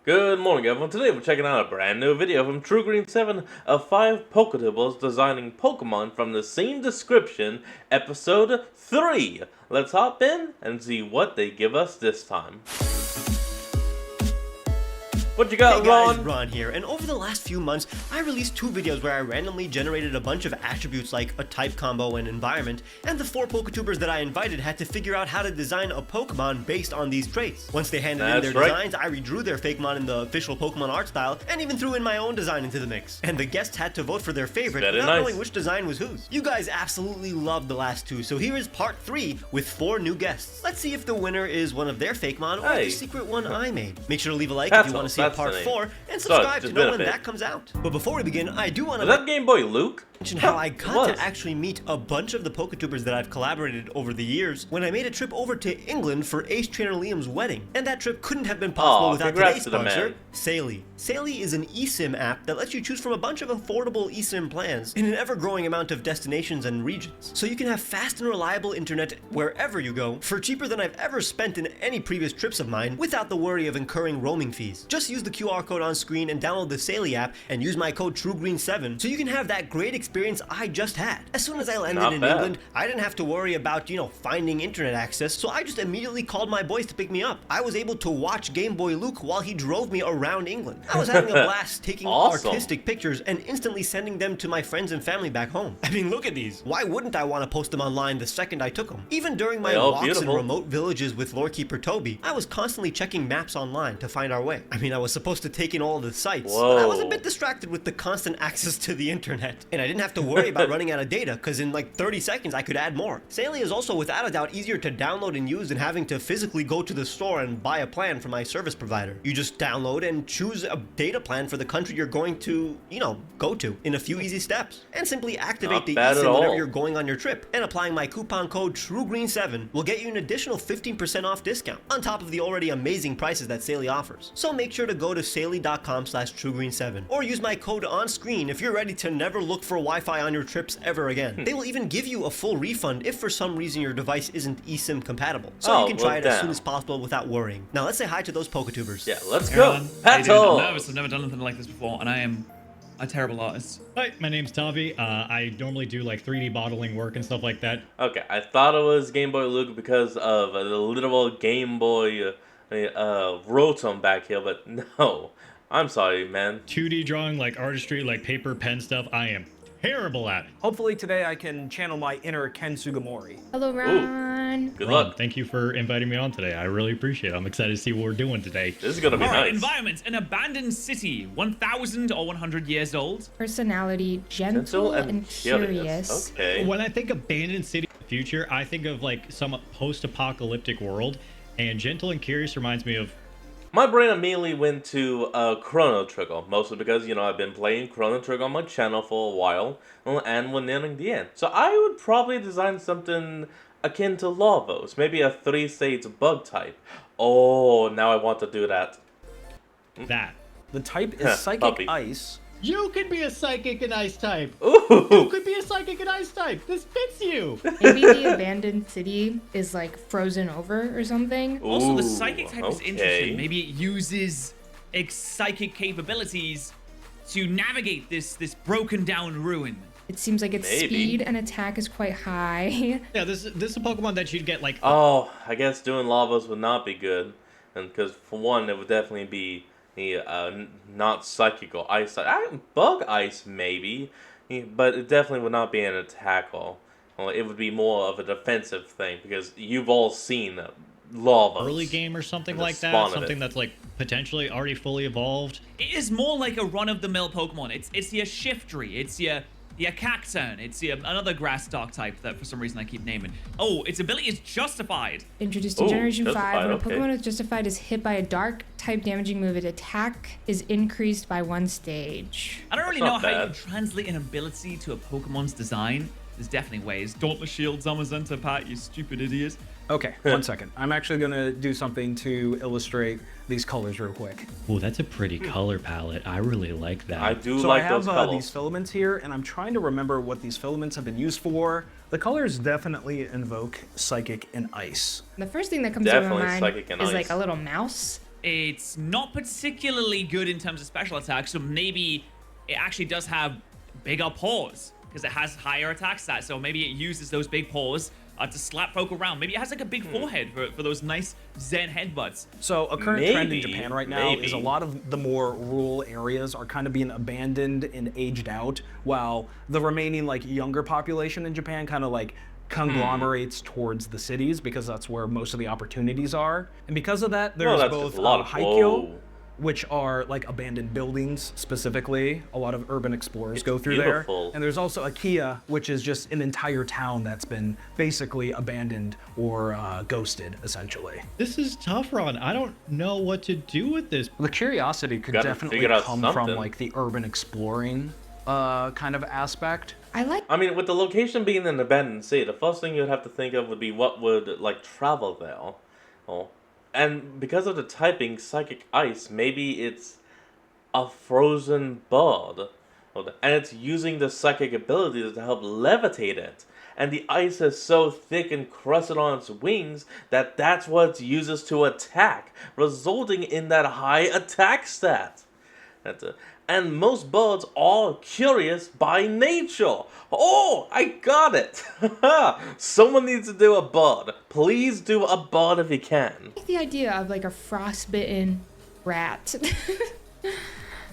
Good morning, everyone. Today we're checking out a brand new video from TrueGreen7 of 5 Poketubers designing Pokemon from the same description, episode 3. Let's hop in and see what they give us this time. What you got, Hey guys, Ron? Ron here, and over the last few months, I released 2 videos where I randomly generated a bunch of attributes like a type combo and environment, and the 4 Poketubers that I invited had to figure out how to design a Pokemon based on these traits. Once they handed in their designs, I redrew their Fakemon in the official Pokemon art style, and even threw in my own design into the mix. And the guests had to vote for their favorite, without knowing which design was whose. You guys absolutely loved the last 2, so here is part 3 with 4 new guests. Let's see if the winner is one of their Fakemon or the secret one I made. Make sure to leave a like if you want to see part 4, and subscribe to know when that comes out. But before we begin, I do want to that Game Boy Luke? Mention how I got to actually meet a bunch of the Poketubers that I've collaborated over the years when I made a trip over to England for Ace Trainer Liam's wedding. And that trip couldn't have been possible without today's sponsor, Saily. Saily is an eSIM app that lets you choose from a bunch of affordable eSIM plans in an ever-growing amount of destinations and regions. So you can have fast and reliable internet wherever you go for cheaper than I've ever spent in any previous trips of mine without the worry of incurring roaming fees. Just use the QR code on screen and download the Saily app and use my code TrueGreen7 so you can have that great experience I just had. As soon as I landed in England, I didn't have to worry about, finding internet access, so I just immediately called my boys to pick me up. I was able to watch Game Boy Luke while he drove me around England. I was having a blast taking artistic pictures and instantly sending them to my friends and family back home. I mean, look at these. Why wouldn't I want to post them online the second I took them? Even during my walks in remote villages with Lorekeeper Toby, I was constantly checking maps online to find our way. I mean, I was supposed to take in all of the sites, but I was a bit distracted with the constant access to the internet, and I didn't have to worry about running out of data, because in like 30 seconds I could add more. Saily is also without a doubt easier to download and use than having to physically go to the store and buy a plan from my service provider. You just download and choose a data plan for the country you're going to, go to in a few easy steps, and simply activate the eSIM whenever you're going on your trip, and applying my coupon code TrueGreen7 will get you an additional 15% off discount on top of the already amazing prices that Saily offers. So make sure to go to saily.com/TrueGreen7 or use my code on screen if you're ready to never look for Wi-Fi on your trips ever again. They will even give you a full refund if for some reason your device isn't eSIM compatible, so you can try it as soon as possible without worrying. Now let's say hi to those Poketubers. Yeah, let's go. I'm nervous. I've never done anything like this before, and I am a terrible artist. Hi, my name's Tavi. I normally do like 3D modeling work and stuff like that. Okay, I thought it was Game Boy Luke because of the literal Game Boy Rotom back here, but no. I'm sorry, man. 2D drawing, like artistry, like paper, pen stuff, I am terrible at. Hopefully today I can channel my inner Ken Sugimori. Hello, Ron. Good luck. Thank you for inviting me on today. I really appreciate it. I'm excited to see what we're doing today. This is gonna be nice. Environment: an abandoned city, 1,000 or 100 years old. Personality: gentle and curious. Okay. When I think abandoned city future, I think of like some post-apocalyptic world, and gentle and curious reminds me of. My brain immediately went to Chrono Trigger, mostly because, I've been playing Chrono Trigger on my channel for a while, and we're nearing the end. So I would probably design something akin to Lavos, maybe a 3-stage bug type. Oh, now I want to do that. The type is Psychic Ice. You could be a psychic and ice type. Ooh. You could be a psychic and ice type. This fits you. Maybe the abandoned city is like frozen over or something. Also, the psychic type is interesting. Maybe it uses its psychic capabilities to navigate this broken down ruin. It seems like its speed and attack is quite high. Yeah, this is a Pokemon that you'd get like. Oh, I guess doing Lavos would not be good, and because for one, it would definitely be the not psychical ice type. Bug ice maybe, but it definitely would not be an attack all. Well, it would be more of a defensive thing because you've all seen Lavos. Early game or something like that. Something that's like potentially already fully evolved. It is more like a run-of-the-mill Pokemon. It's your Shiftry. It's your Cacturn. It's another grass dark type that for some reason I keep naming. Oh, its ability is Justified. Introduced in Generation 5, when a Pokemon is Justified is hit by a dark type damaging move, its attack is increased by 1 stage. I don't really know how you translate an ability to a Pokemon's design. There's definitely ways. Dauntless Shield, Zamazenta, Pat, you stupid idiot. Okay, 1 second. I'm actually gonna do something to illustrate these colors real quick. Oh, that's a pretty color palette. I really like that. I do So like I have those colors. these filaments here, and I'm trying to remember what these filaments have been used for. The colors definitely invoke Psychic and Ice. The first thing that comes to my mind is like a little mouse. it's not particularly good in terms of special attacks, so maybe it actually does have bigger paws because it has higher attack stats. So maybe it uses those big paws to slap folk around. Maybe it has like a big forehead for those nice Zen headbutts. So a current trend in Japan right now is a lot of the more rural areas are kind of being abandoned and aged out, while the remaining like younger population in Japan kind of like conglomerates towards the cities because that's where most of the opportunities are. And because of that, there's both Haikyo, which are like abandoned buildings specifically. A lot of urban explorers go through there. And there's also Akiya, which is just an entire town that's been basically abandoned or ghosted, essentially. This is tough, Ron. I don't know what to do with this. The curiosity could definitely come from like the urban exploring kind of aspect. I mean, with the location being an abandoned city, the first thing you'd have to think of would be what would like travel there. Oh. And because of the typing psychic ice, maybe it's a frozen bird. And it's using the psychic abilities to help levitate it. And the ice is so thick and crusted on its wings that that's what it uses to attack, resulting in that high attack stat. And most birds are curious by nature. Oh, I got it. Someone needs to do a bird. Please do a bird if you can. I like the idea of like a frostbitten rat.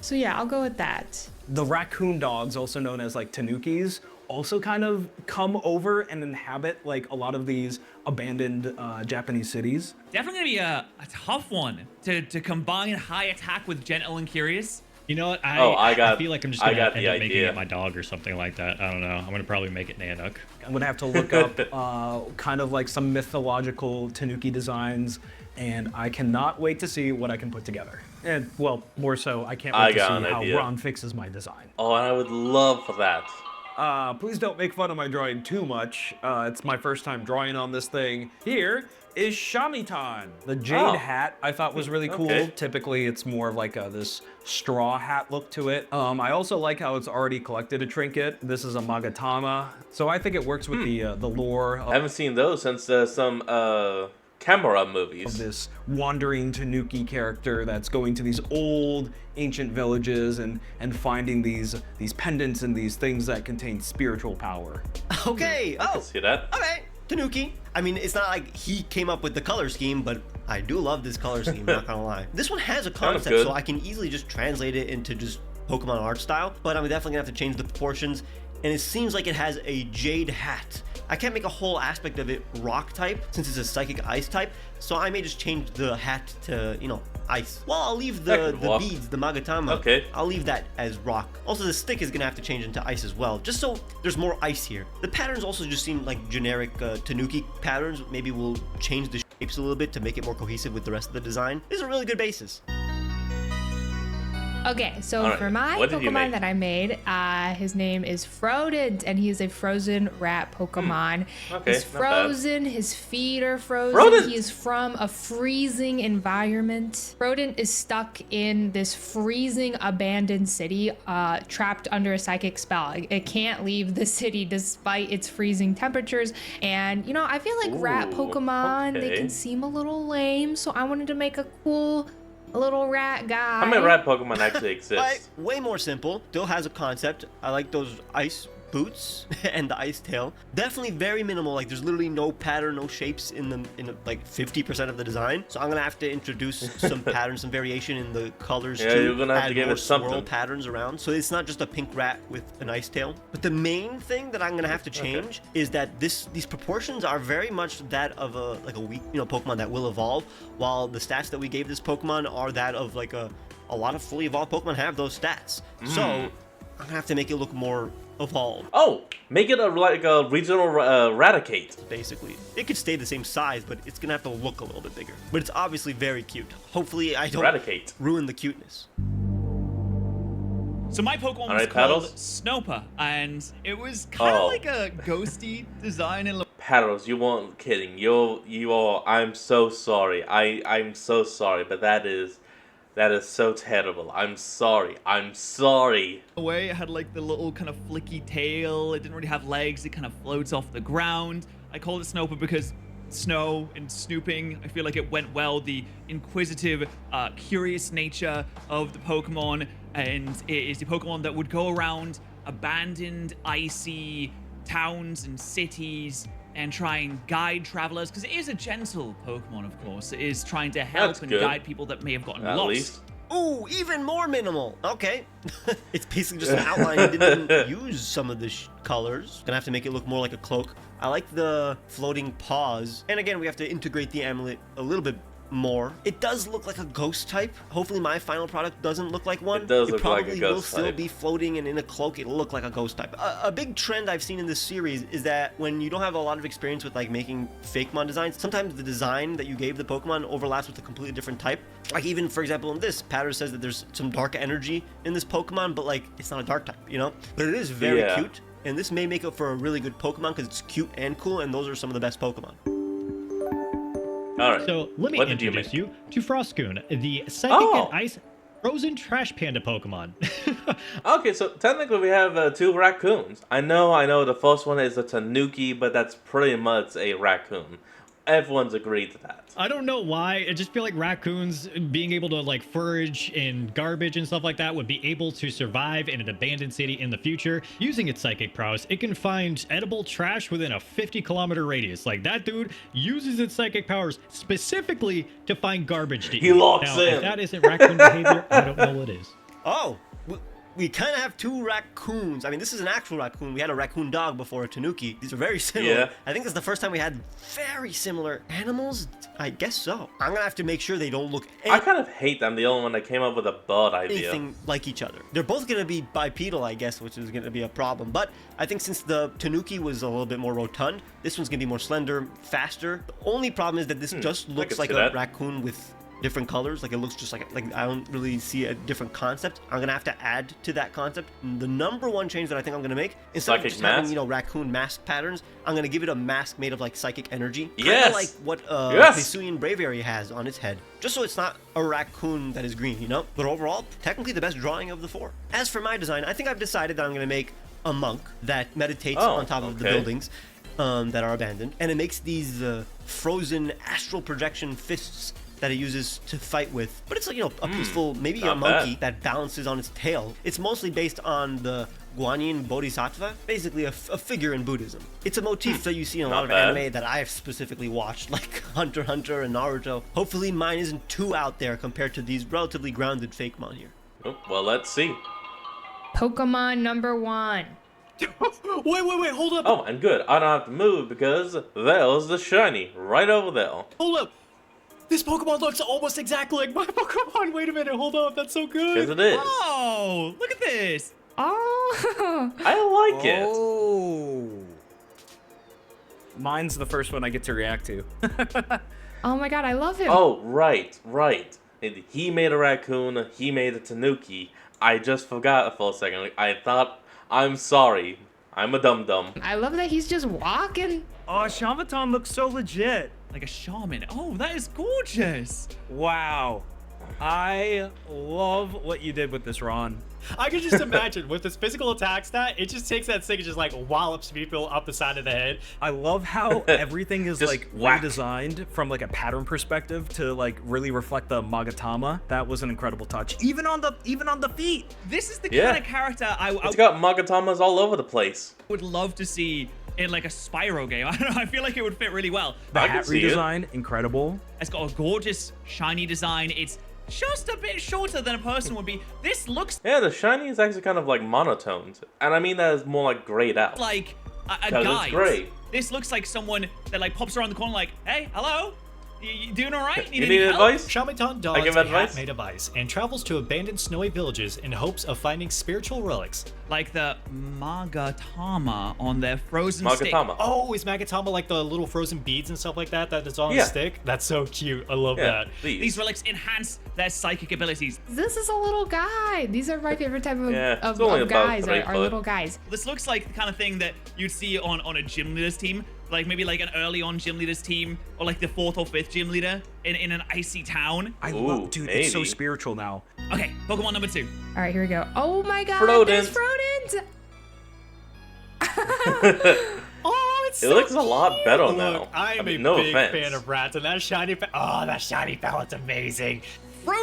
So yeah, I'll go with that. The raccoon dogs, also known as like tanukis, also kind of come over and inhabit like a lot of these abandoned Japanese cities. Definitely gonna be a tough one to combine high attack with gentle and curious. You know what? I feel like I'm just gonna end up making it my dog or something like that. I don't know. I'm gonna probably make it Nanook. I'm gonna have to look up kind of like some mythological Tanuki designs, and I cannot wait to see what I can put together. And well, more so, I can't wait to see how Ron fixes my design. Oh, and I would love for that. Please don't make fun of my drawing too much. It's my first time drawing on this thing. Here is Shamitan. The jade hat I thought was really cool. Typically, it's more of like this straw hat look to it. I also like how it's already collected a trinket. This is a Magatama. So I think it works with the lore. I haven't seen those since some camera movies. Of this wandering Tanuki character that's going to these old ancient villages and finding these pendants and these things that contain spiritual power. Okay. I can see that. Okay. Tanuki. I mean, it's not like he came up with the color scheme, but I do love this color scheme, not gonna lie. This one has a concept, so I can easily just translate it into just Pokemon art style, but I'm definitely gonna have to change the proportions, and it seems like it has a jade hat. I can't make a whole aspect of it rock type, since it's a psychic ice type, so I may just change the hat to, you know, ice. Well, I'll leave the beads, the Magatama, I'll leave that as rock. Also, the stick is gonna have to change into ice as well, just so there's more ice here. The patterns also just seem like generic Tanuki patterns. Maybe we'll change the shapes a little bit to make it more cohesive with the rest of the design. This is a really good basis. Okay, so for my Pokemon that I made, his name is Frodent, and he is a frozen rat Pokemon. He's frozen, his feet are frozen, he is from a freezing environment. Frodent is stuck in this freezing abandoned city, trapped under a psychic spell. It can't leave the city despite its freezing temperatures. And, you know, I feel like rat Pokemon, they can seem a little lame, so I wanted to make a cool little rat guy. How many rat Pokemon actually exist? Way more simple. Still has a concept. I like those ice boots and the ice tail. Definitely very minimal. Like there's literally no pattern, no shapes in like 50% of the design. So I'm gonna have to introduce some patterns, some variation in the colors too. You're gonna have to give it something. Swirl patterns around. So it's not just a pink rat with an ice tail. But the main thing that I'm gonna have to change is that these proportions are very much that of a weak, you know, Pokemon that will evolve, while the stats that we gave this Pokemon are that of like a lot of fully evolved Pokemon have those stats. So I'm gonna have to make it look more evolved. Oh, make it like a regional Raticate. Basically, it could stay the same size, but it's gonna have to look a little bit bigger. But it's obviously very cute. Hopefully, I don't ruin the cuteness. So my Pokemon was called Snopa, and it was kind of like a ghosty design and look. Paddles, you weren't kidding. You are. I'm so sorry. I'm so sorry, but that is so terrible. I'm sorry. Away, it had like the little kind of flicky tail. It didn't really have legs. It kind of floats off the ground. I called it Snopa because snow and snooping. I feel like it went well. The inquisitive, curious nature of the Pokemon, and it is the Pokemon that would go around abandoned, icy towns and cities and try and guide travelers, because it is a gentle Pokemon, of course. It is trying to help and guide people that may have gotten lost. Least. Ooh, even more minimal. Okay. It's basically just an outline. He didn't use some of the colors. Gonna have to make it look more like a cloak. I like the floating paws. And again, we have to integrate the amulet a little bit more. It does look like a ghost type. Hopefully my final product doesn't look like one. It does look like a ghost type. It probably will still be floating, and in a cloak it'll look like a ghost type. A big trend I've seen in this series is that when you don't have a lot of experience with like making Fakemon designs, sometimes the design that you gave the Pokemon overlaps with a completely different type. Like even, for example, in this, Patter says that there's some dark energy in this Pokemon, but like it's not a dark type, you know? But it is very cute, and this may make it for a really good Pokemon because it's cute and cool, and those are some of the best Pokemon. All right. So let me introduce you to Frostcoon, the psychic and ice frozen trash panda Pokemon. Okay, so technically we have 2 raccoons. I know the first one is a Tanuki, but that's pretty much a raccoon. Everyone's agreed to that. I don't know why. I just feel like raccoons being able to like forage in garbage and stuff like that would be able to survive in an abandoned city in the future. Using its psychic prowess, it can find edible trash within a 50-kilometer radius. Like that dude uses its psychic powers specifically to find garbage to eat. He locks in. If that isn't raccoon behavior, I don't know what is. Oh, we kind of have 2 raccoons. I mean, this is an actual raccoon. We had a raccoon dog before, a Tanuki. These are very similar. Yeah. I think this is the first time we had very similar animals. I guess so. I'm going to have to make sure they don't look I kind of hate them, the only one that came up with a bird idea. Anything like each other. They're both going to be bipedal, I guess, which is going to be a problem. But I think since the Tanuki was a little bit more rotund, this one's going to be more slender, faster. The only problem is that this just looks like a raccoon with different colors. Like it looks just like I don't really see a different concept. I'm gonna have to add to that concept. The number one change that I think I'm gonna make, instead of just having raccoon mask patterns, I'm gonna give it a mask made of like psychic energy. Yes. Like what Hisuian Braviary has on its head. Just so it's not a raccoon that is green, you know? But overall, technically the best drawing of the 4. As for my design, I think I've decided that I'm gonna make a monk that meditates on top of the buildings that are abandoned, and it makes these frozen astral projection fists that it uses to fight with. But it's like, you know, a peaceful, maybe a monkey that balances on its tail. It's mostly based on the Guanyin Bodhisattva, basically a figure in Buddhism. It's a motif that you see in a lot of anime that I've specifically watched, like Hunter x Hunter and Naruto. Hopefully mine isn't too out there compared to these relatively grounded Fakemon here. Oh, well, let's see. Pokemon number 1. Wait, hold up. Oh, and good. I don't have to move because there's the shiny right over there. Hold up. This Pokemon looks almost exactly like my Pokemon. Wait a minute, hold up, that's so good. Yes, it is. Oh, look at this. Oh. I like it. Oh. Mine's the first one I get to react to. Oh my god, I love him. Oh, right. And he made a raccoon, he made a Tanuki. I just forgot for a second. I thought, I'm sorry. I'm a dum-dum. I love that he's just walking. Oh, Shamaton looks so legit. Like a shaman. Oh, that is gorgeous. Wow. I love what you did with this, Ron. I can just imagine with this physical attack stat, it just takes that stick and just like wallops people up the side of the head. I love how everything is like whack. redesigned from like a pattern perspective to like really reflect the Magatama. That was an incredible touch. Even on the feet. This is the kind of character It's got Magatamas all over the place. would love to see in like a Spyro game. I don't know, I feel like it would fit really well. The hat redesign, incredible. It's got a gorgeous shiny design. It's just a bit shorter than a person would be. This looks the shiny is actually kind of like monotoned. And I mean that is more like grayed out. like a guy. It's gray. This looks like someone that like pops around the corner like, hey, hello? You doing all right? You need advice? Shamaton dons a hat made of ice and travels to abandoned snowy villages in hopes of finding spiritual relics. Like the Magatama on their frozen stick. Oh, is Magatama like the little frozen beads and stuff like that that's on a stick? That's so cute. I love that. These relics enhance their psychic abilities. This is a little guy. These are my favorite type of guys, are little guys. This looks like the kind of thing that you'd see on a gym leader's team. Like maybe like an early on gym leader's team, or like the 4th or 5th gym leader in an icy town. I love, dude, it's so spiritual now. Okay, Pokemon number 2. All right, here we go. Oh my god, Frodent. there's Frodent. Oh, It looks a lot better now. Look, I'm a no big offense. fan of rats, and that shiny that shiny pellet's amazing.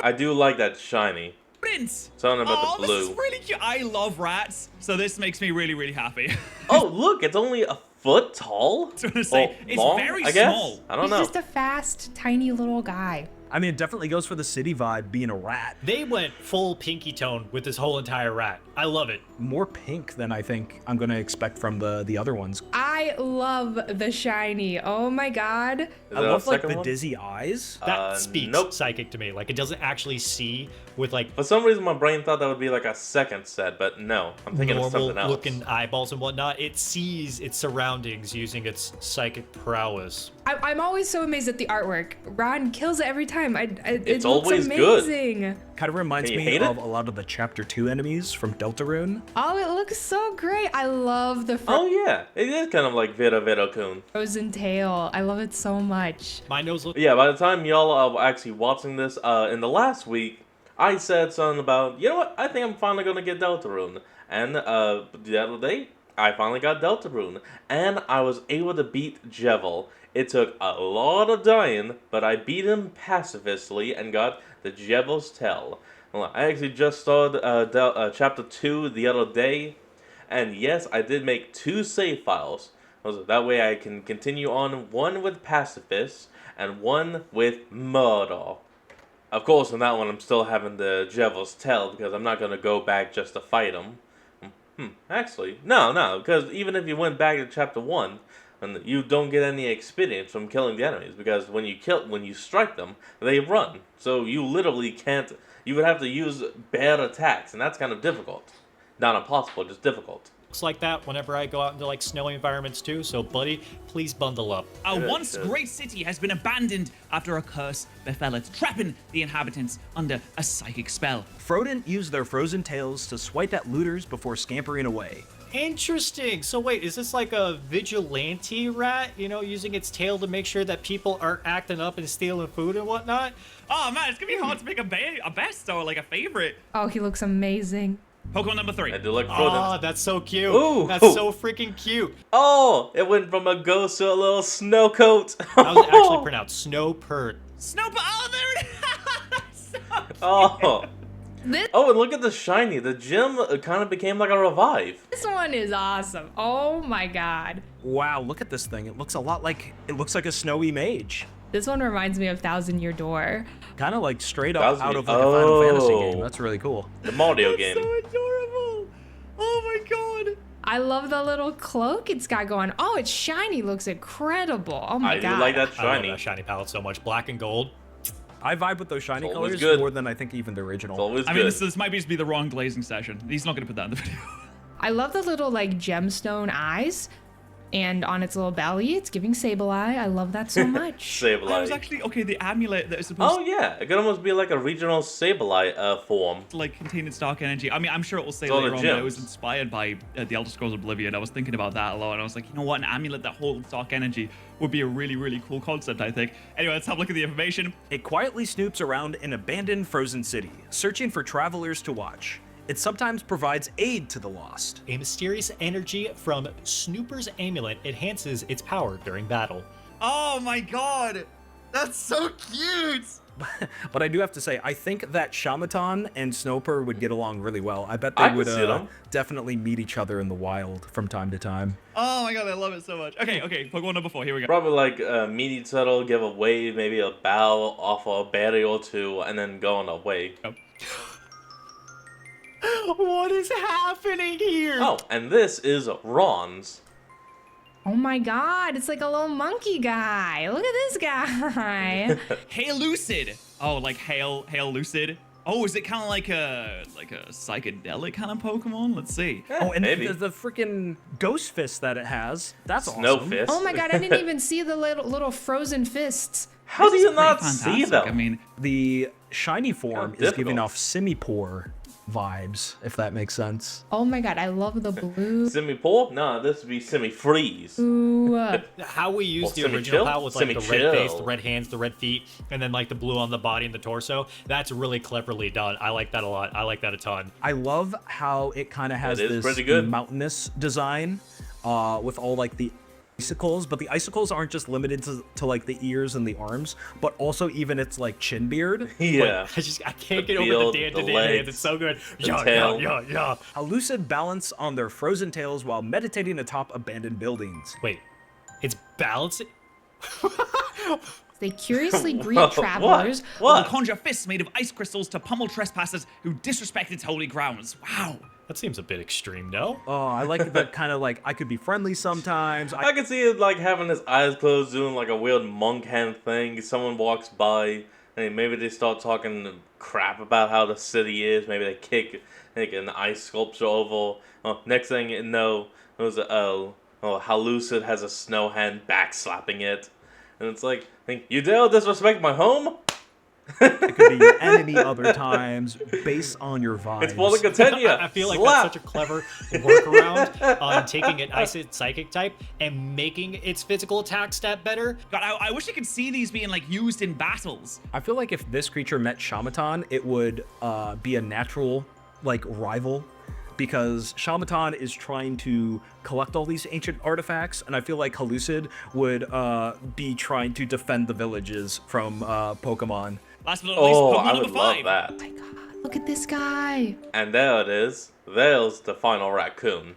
I do like that shiny. Prince. Something about the blue. This is really cute. I love rats, so this makes me really, really happy. Oh, look, it's only a foot tall? I was gonna say, it's long, very I guess? small. I don't know. He's just a fast, tiny little guy. I mean, it definitely goes for the city vibe being a rat. They went full pinky tone with this whole entire rat. I love it. More pink than I think I'm going to expect from the other ones. I love the shiny. Oh my god. I love like the dizzy eyes. That speaks psychic to me. Like it doesn't actually see with like. For some reason, my brain thought that would be like a second set, but no, I'm thinking of something else. Normal looking eyeballs and whatnot. It sees its surroundings using its psychic prowess. I'm always so amazed at the artwork. Ron kills it every time. It's it looks always amazing. good. Kind of reminds me of a lot of the Chapter 2 enemies from Deltarune. Oh, it looks so great. I love the Oh yeah, it is kind of like Vera-Kun. frozen tail. I love it so much. My nose looks. Yeah, by the time y'all are actually watching this, in the last week, I said something about, you know what, I think I'm finally going to get Deltarune. And the other day, I finally got Deltarune. And I was able to beat Jevil. It took a lot of dying, but I beat him pacifistly and got the Jevil's Tail. Well, I actually just started Chapter 2 the other day, and yes, I did make 2 save files. That way I can continue on, one with Pacifist and one with Murder. Of course, in that one I'm still having the Jevil's Tail because I'm not going to go back just to fight him. Actually, no, because even if you went back to Chapter 1, and you don't get any experience from killing the enemies because when you strike them, they run. So you literally can't. You would have to use bad attacks, and that's kind of difficult. Not impossible, just difficult. Looks like that whenever I go out into like snowy environments too. So, buddy, please bundle up. A once great city has been abandoned after a curse befell it, trapping the inhabitants under a psychic spell. Frodent used their frozen tails to swipe at looters before scampering away. Interesting. So wait, is this like a vigilante rat, you know, using its tail to make sure that people aren't acting up and stealing food and whatnot? Oh man, it's gonna be hard to pick a best or like a favorite. Oh, he looks amazing. Pokemon number 3. I do like Frodent. Oh, that's so cute. Ooh. That's so freaking cute. Oh, it went from a ghost to a little snow coat. That was actually pronounced Snowpert. Oh, there it is. Oh. Oh, and look at the shiny. The gym kind of became like a revive. This one is awesome. Oh my god. Wow, look at this thing. It looks like a snowy mage. This one reminds me of Thousand Year Door. Kind of like straight up out of like a Final Fantasy game. That's really cool. The Mario game. So adorable. Oh my god. I love the little cloak it's got going. Oh, it's shiny. Looks incredible. Oh my god. I do like that I love shiny. that shiny palette so much. Black and gold. I vibe with those shiny colors more than I think even the original. It's always I mean, this might just be the wrong glazing session. He's not going to put that in the video. I love the little like gemstone eyes. And on its little belly, it's giving Sableye. I love that so much. Sableye. I was actually, okay, the amulet that is supposed to... Oh, yeah. It could almost be like a regional Sableye form. Like, contain its dark energy. I mean, I'm sure it will say later on that it was inspired by the Elder Scrolls Oblivion. I was thinking about that a lot, and I was like, you know what? An amulet that holds dark energy would be a really, really cool concept, I think. Anyway, let's have a look at the information. It quietly snoops around an abandoned frozen city, searching for travelers to watch. It sometimes provides aid to the lost. A mysterious energy from Snooper's amulet enhances its power during battle. Oh my god! That's so cute! But I do have to say, I think that Shamatan and Snooper would get along really well. I bet they would definitely meet each other in the wild from time to time. Oh my god, I love it so much. Okay, Pokemon number 4, here we go. Probably like meet each other, give a wave, maybe a bow off a berry or two, and then go on a way. Oh. What is happening here? Oh, and this is Ron's. Oh my god, it's like a little monkey guy. Look at this guy. Hail Lucid. Oh, like Hail Lucid. Oh, is it kind of like a psychedelic kind of Pokemon? Let's see. Yeah, oh, and the freaking ghost fist that it has. That's Snow awesome. Fist. Oh my god, I didn't even see the little frozen fists. How do you not see them? I mean, the shiny form is giving off Simipour vibes, if that makes sense. Oh my god, I love the blue. Semi-Poor? No, this would be Semi-Freeze. Ooh. How we used the original palette with like the red face, the red hands, the red feet, and then like the blue on the body and the torso. That's really cleverly done. I like that a lot. I like that a ton. I love how it kind of has this mountainous design with all like the icicles, but the icicles aren't just limited to like the ears and the arms, but also even its like chin beard. Yeah. I can't get over the Dan. It's so good. Yeah. Hallucid balance on their frozen tails while meditating atop abandoned buildings. Wait, it's balancing? They curiously greet travelers. What? Conjure fists made of ice crystals to pummel trespassers who disrespect its holy grounds. Wow. That seems a bit extreme, no? Oh, I like that kind of like, I could be friendly sometimes. I can see it like having his eyes closed, doing like a weird monk hand thing. Someone walks by, and maybe they start talking crap about how the city is. Maybe they kick like an ice sculpture over. Next thing you know, it was Hallucid has a snow hand backslapping it. And it's like, you dare disrespect my home? It could be any other times, based on your vibes. It's for the Catenia. I feel like that's such a clever workaround on taking an Ice Psychic type and making its physical attack stat better. God, I wish I could see these being like used in battles. I feel like if this creature met Shamatan, it would be a natural like rival, because Shamatan is trying to collect all these ancient artifacts, and I feel like Hallucid would be trying to defend the villages from Pokemon. Last but not least, Pokemon I number would 5. love that. Oh my god, look at this guy. And there it is. There's the final raccoon.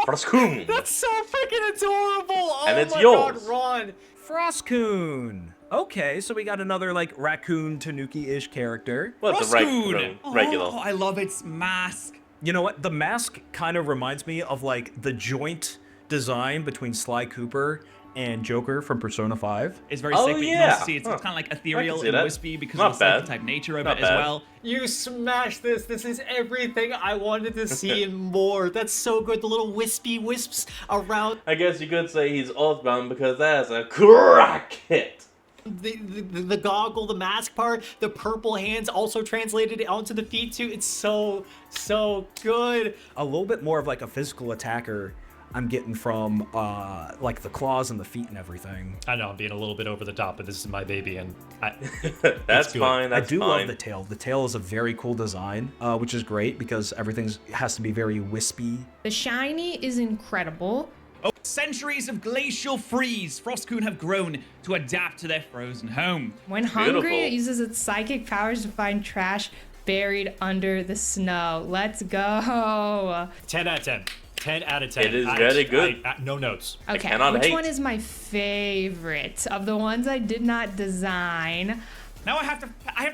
Froscoon. That's so freaking adorable. Oh and it's my yours. God, Ron. Froscoon. Okay, so we got another like raccoon Tanuki-ish character. What the raccoon? Regular. Oh, I love its mask. You know what? The mask kind of reminds me of like the joint design between Sly Cooper and Joker from Persona 5. It's very sick, but you can also see it's kind of like ethereal and that. wispy because Not of the bad. psychic type nature of Not it as bad. well. You smashed this. This is everything I wanted to see and more. That's so good. The little wispy wisps around. I guess you could say he's Earthbound because that's a crack hit. The goggle, the mask part, the purple hands also translated onto the feet too. It's so good. A little bit more of like a physical attacker I'm getting from like the claws and the feet and everything. I know I'm being a little bit over the top, but this is my baby, and That's fine. That's I do fine. love the tail. The tail is a very cool design, which is great because everything has to be very wispy. The shiny is incredible. Over centuries of glacial freeze, Frostcoon have grown to adapt to their frozen home. When hungry, Beautiful. it uses its psychic powers to find trash buried under the snow. Let's go. 10 out of 10. 10 out of 10. It is very good. No notes. Okay, cannot which hate. one is my favorite of the ones I did not design? Now I have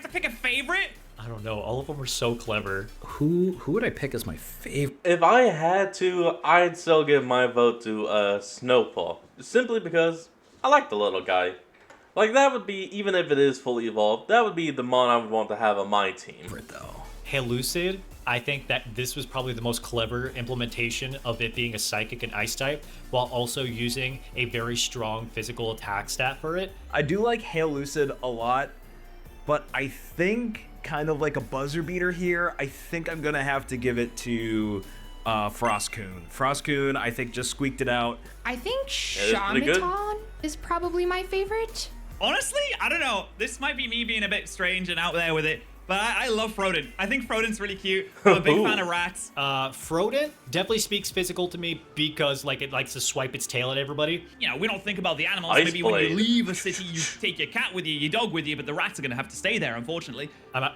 to pick a favorite? I don't know. All of them are so clever. Who would I pick as my favorite? If I had to, I'd still give my vote to Snowpaw. Simply because I like the little guy. Like, that would be, even if it is fully evolved, that would be the mon I would want to have on my team. Though. Hallucid, I think that this was probably the most clever implementation of it being a psychic and ice type, while also using a very strong physical attack stat for it. I do like Hallucid a lot, but I think kind of like a buzzer beater here, I think I'm gonna have to give it to Frostcoon. Frostcoon, I think, just squeaked it out. I think it's pretty good. Shamaton is probably my favorite. Honestly, I don't know. This might be me being a bit strange and out there with it, but I love Frodon. I think Frodon's really cute. I'm a big fan of rats. Frodon definitely speaks physical to me because like it likes to swipe its tail at everybody. You know, we don't think about the animals. Ice Maybe blade. when you leave a city, you take your cat with you, your dog with you, but the rats are going to have to stay there, unfortunately.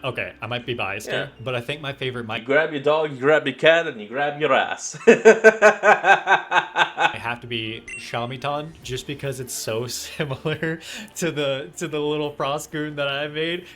Okay, I might be biased Yeah. here, but I think my favorite You might grab your dog, you grab your cat, and you grab your ass. have to be Shamitan, just because it's so similar to the little Frostcoon that I made.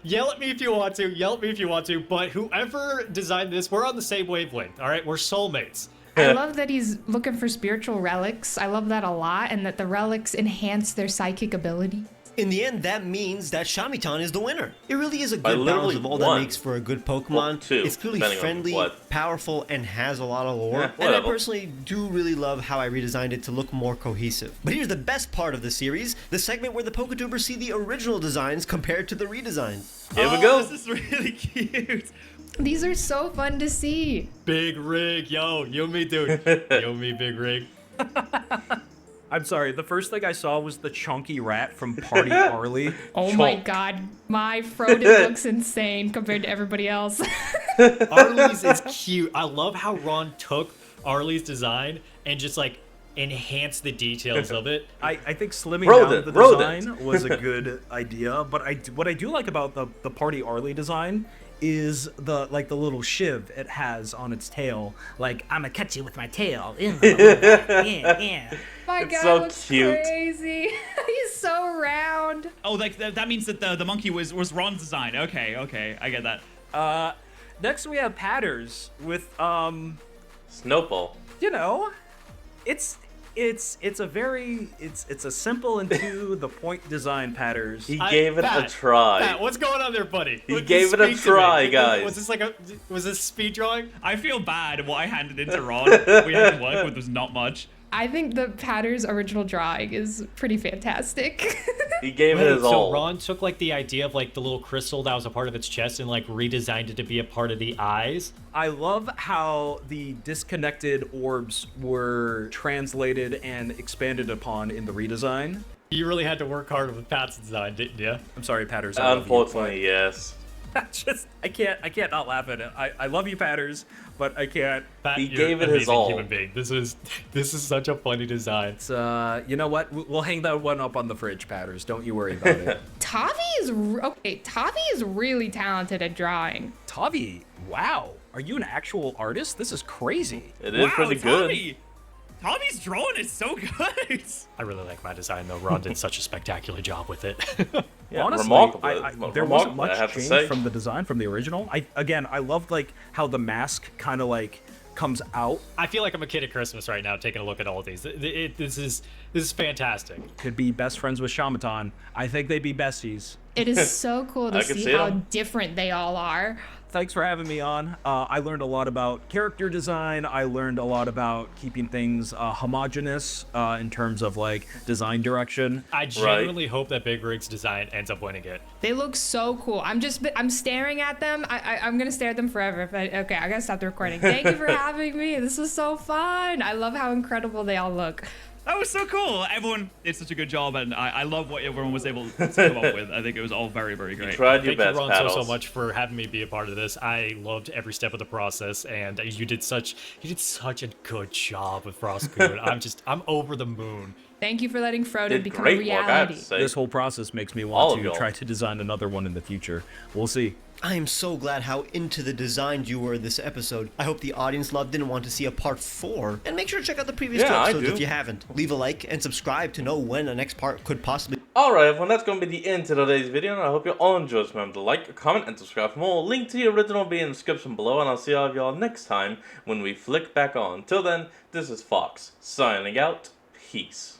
Yell at me if you want to. Yell at me if you want to. But whoever designed this, we're on the same wavelength. All right, we're soulmates. I love that he's looking for spiritual relics. I love that a lot, and that the relics enhance their psychic ability. In the end, that means that Shamitan is the winner. It really is a I good balance literally of all won. that makes for a good Pokemon. Well, two, it's clearly depending on friendly, what. powerful, and has a lot of lore. Yeah, and I whatever. personally do really love how I redesigned it to look more cohesive. But here's the best part of the series, the segment where the Poketubers see the original designs compared to the redesigns. Here we go. This is really cute. These are so fun to see. Big rig, yo, you me, dude. Yo me, big rig. I'm sorry, the first thing I saw was the chunky rat from Party Harley. Oh my god, my Frodon looks insane compared to everybody else. Arlie's is cute. I love how Ron took Arlie's design and just like enhance the details of it. I think slimming down the design was a good idea, but what I do like about the Party Arlie design is the little shiv it has on its tail. Like, I'm gonna catch you with my tail. Yeah. My God, so looks cute. Crazy. He's so round. Oh, like that means that the monkey was Ron's design. Okay, I get that. Next we have Patters with Snowball. You know, it's a simple and to the point design Patters. He gave it a try. Pat, what's going on there, buddy? He gave it a try, guys. Was this speed drawing? I feel bad. What I handed into Ron, we had to work with was not much. I think the Patter's original drawing is pretty fantastic. He gave it his all. So Ron took like the idea of like the little crystal that was a part of its chest and like redesigned it to be a part of the eyes. I love how the disconnected orbs were translated and expanded upon in the redesign. You really had to work hard with Pat's design, didn't you? I'm sorry, Patters. Unfortunately, yes. I can't not laugh at it. I love you, Patters, but I can't. Pat, he gave it his all. Human being. This is such a funny design. It's you know what? We'll hang that one up on the fridge, Patters. Don't you worry about it. Tavi is really talented at drawing. Tavi, wow. Are you an actual artist? This is crazy. It is pretty good. Tavi's drawing is so good. I really like my design though. Ron did such a spectacular job with it. Yeah, honestly, there wasn't much change from the design from the original. I loved like how the mask kind of like comes out. I feel like I'm a kid at Christmas right now taking a look at all of these. This is fantastic. Could be best friends with Shamatan. I think they'd be besties. It is so cool to see how different they all are. Thanks for having me on. I learned a lot about character design. I learned a lot about keeping things homogenous in terms of like design direction. I genuinely hope that Big Rig's design ends up winning it. They look so cool. I'm staring at them. I'm gonna stare at them forever. Okay, I gotta stop the recording. Thank you for having me. This was so fun. I love how incredible they all look. That was so cool. Everyone did such a good job, and I love what everyone was able to come up with. I think it was all very, very great. You tried your best, Ron, so much for having me be a part of this. I loved every step of the process, and you did such a good job with Frostcoon. I'm over the moon. Thank you for letting Frodo become a reality. This whole process makes me want to try to design another one in the future. We'll see. I am so glad how into the designs you were this episode. I hope the audience loved it and want to see a part 4. And make sure to check out the previous 2 episodes if you haven't. Leave a like and subscribe to know when the next part could possibly... Alright everyone, that's going to be the end of today's video, and I hope you all enjoyed. Remember to like, comment, and subscribe for more. Link to the original will be in the description below, and I'll see all of y'all next time when we flick back on. Till then, this is Fox, signing out. Peace.